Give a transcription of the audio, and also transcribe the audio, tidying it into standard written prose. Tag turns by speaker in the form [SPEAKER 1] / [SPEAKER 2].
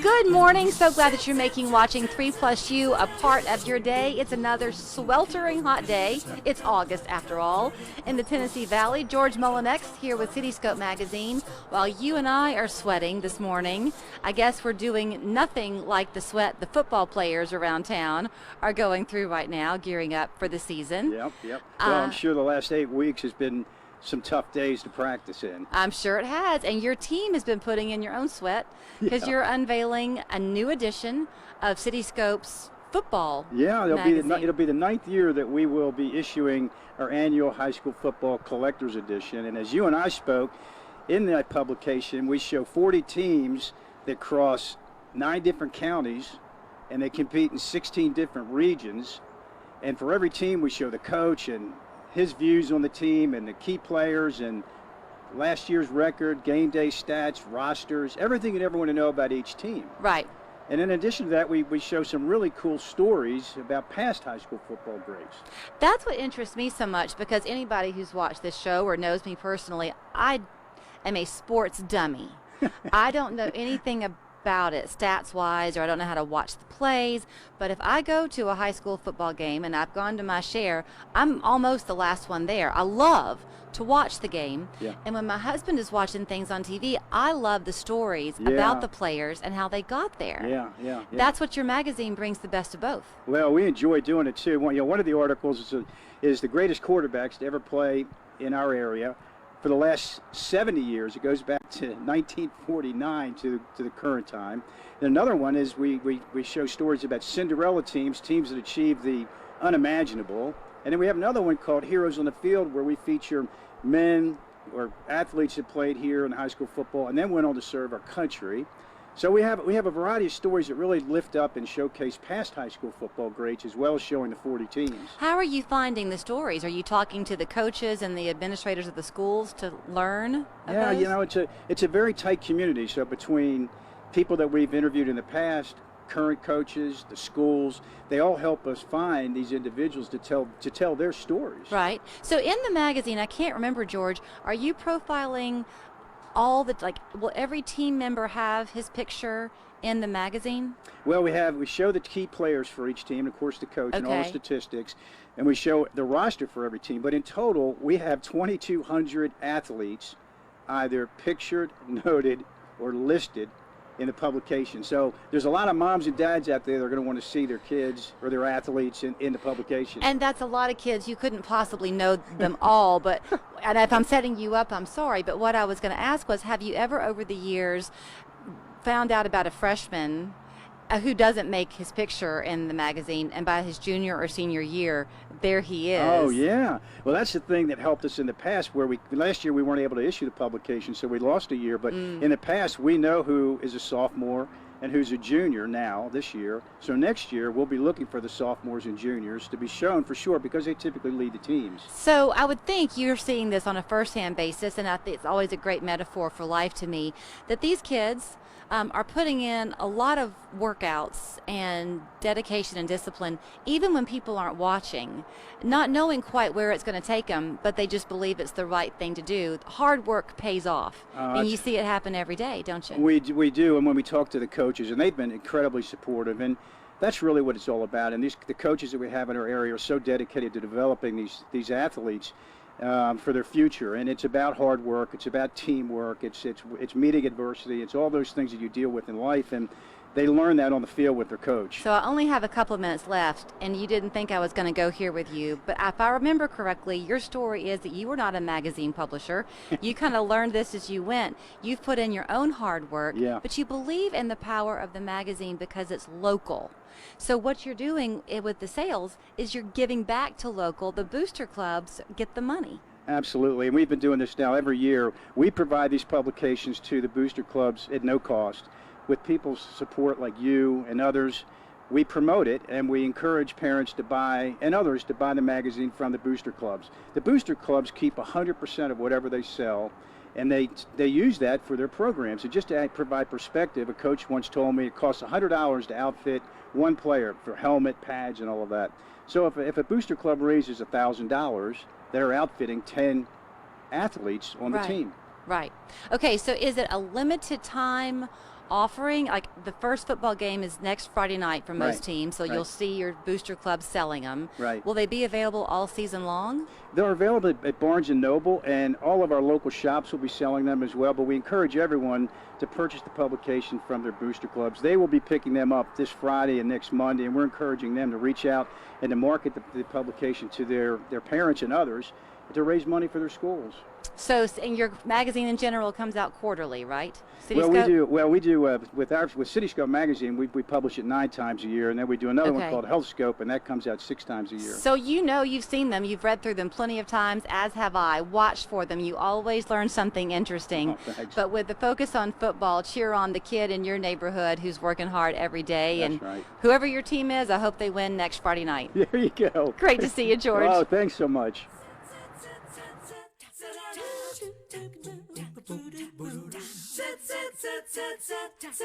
[SPEAKER 1] Good morning. So glad that you're making watching 3+U a part of your day. It's another sweltering hot day. It's August after all. In the Tennessee Valley, George Mullinix here with CityScope magazine. While you and I are sweating this morning, I guess we're doing nothing like the sweat the football players around town are going through right now, gearing up for the season.
[SPEAKER 2] Yep. Well, I'm sure the last 8 weeks has been some tough days to practice in.
[SPEAKER 1] I'm sure it has. And your team has been putting in your own sweat because you're unveiling a new edition of CityScope's football magazine.
[SPEAKER 2] It'll be the 9th year that we will be issuing our annual high school football collector's edition. And as you and I spoke, in that publication, we show 40 teams that cross 9 different counties, and they compete in 16 different regions. And for every team, we show the coach and his views on the team and the key players and last year's record, game day stats, rosters, everything you'd ever want to know about each team.
[SPEAKER 1] Right.
[SPEAKER 2] And in addition to that, we show some really cool stories about past high school football greats.
[SPEAKER 1] That's what interests me so much, because anybody who's watched this show or knows me personally, I am a sports dummy. I don't know anything about it stats-wise, or I don't know how to watch the plays. But if I go to a high school football game, and I've gone to my share, I'm almost the last one there. I love to watch the game.
[SPEAKER 2] Yeah.
[SPEAKER 1] And when my husband is watching things on TV, I love the stories about the players and how they got there.
[SPEAKER 2] Yeah.
[SPEAKER 1] That's what your magazine brings, the best of both.
[SPEAKER 2] Well, we enjoy doing it too. One of the articles is the greatest quarterbacks to ever play in our area. For the last 70 years, it goes back to 1949 to the current time. And another one is we show stories about Cinderella teams that achieve the unimaginable. And then we have another one called Heroes on the Field, where we feature men or athletes that played here in high school football and then went on to serve our country. So we have a variety of stories that really lift up and showcase past high school football greats, as well as showing the 40 teams.
[SPEAKER 1] How are you finding the stories? Are you talking to the coaches and the administrators of the schools to learn?
[SPEAKER 2] Yeah, it's a very tight community. So between people that we've interviewed in the past, current coaches, the schools, they all help us find these individuals to tell their stories.
[SPEAKER 1] Right. So in the magazine, I can't remember, George, are you profiling all the, will every team member have his picture in the magazine?
[SPEAKER 2] Well, we show the key players for each team, and of course the coach and all the statistics, and we show the roster for every team. But in total, we have 2,200 athletes either pictured, noted, or listed in the publication. So there's a lot of moms and dads out there that are going to want to see their kids or their athletes in the publication.
[SPEAKER 1] And that's a lot of kids. You couldn't possibly know them all, but and if I'm setting you up, I'm sorry. But what I was going to ask was, have you ever over the years found out about a freshman who doesn't make his picture in the magazine, and by his junior or senior year, there he is?
[SPEAKER 2] Oh, yeah. Well, that's the thing that helped us in the past, where last year we weren't able to issue the publication, so we lost a year. But in the past, we know who is a sophomore and who's a junior now this year. So next year, we'll be looking for the sophomores and juniors to be shown for sure, because they typically lead the teams.
[SPEAKER 1] So I would think you're seeing this on a first-hand basis, and I think it's always a great metaphor for life to me, that these kids are putting in a lot of workouts and dedication and discipline, even when people aren't watching, not knowing quite where it's going to take them, but they just believe it's the right thing to do. Hard work pays off, and you see it happen every day, don't you?
[SPEAKER 2] We do, and when we talk to the coaches, and they've been incredibly supportive, and that's really what it's all about. And the coaches that we have in our area are so dedicated to developing these athletes for their future. And it's about hard work, it's about teamwork, it's meeting adversity, it's all those things that you deal with in life, and they learn that on the field with their coach.
[SPEAKER 1] So I only have a couple of minutes left, and you didn't think I was going to go here with you, but if I remember correctly, your story is that you were not a magazine publisher. You kind of learned this as you went. You've put in your own hard work, but you believe in the power of the magazine because it's local. So what you're doing with the sales is you're giving back to local. The booster clubs get the money.
[SPEAKER 2] Absolutely, and we've been doing this now every year. We provide these publications to the booster clubs at no cost. With people's support like you and others, we promote it, and we encourage parents to buy, and others to buy the magazine from the booster clubs. The booster clubs keep 100% of whatever they sell, and they use that for their program. So just to provide perspective, a coach once told me it costs $100 to outfit one player for helmet, pads, and all of that. So if a booster club raises $1,000, they're outfitting 10 athletes on the team.
[SPEAKER 1] Right. Okay, so is it a limited time offering? Like the first football game is next Friday night for most teams, so you'll see your booster club selling them.
[SPEAKER 2] Right.
[SPEAKER 1] Will they be available all season long?
[SPEAKER 2] They're available at Barnes & Noble, and all of our local shops will be selling them as well, but we encourage everyone to purchase the publication from their booster clubs. They will be picking them up this Friday and next Monday, and we're encouraging them to reach out and to market the publication to their parents and others to raise money for their schools.
[SPEAKER 1] So, and your magazine in general comes out quarterly, right?
[SPEAKER 2] CityScope? We do with CityScope magazine. We publish it 9 times a year, and then we do another one called HealthScope, and that comes out 6 times a year.
[SPEAKER 1] So you've seen them, you've read through them plenty of times, as have I. Watched for them. You always learn something interesting.
[SPEAKER 2] Oh, thanks.
[SPEAKER 1] But with the focus on football, cheer on the kid in your neighborhood who's working hard every day.
[SPEAKER 2] That's
[SPEAKER 1] and
[SPEAKER 2] right.
[SPEAKER 1] Whoever your team is, I hope they win next Friday night.
[SPEAKER 2] There you go.
[SPEAKER 1] Great to see you, George.
[SPEAKER 2] Oh, thanks so much.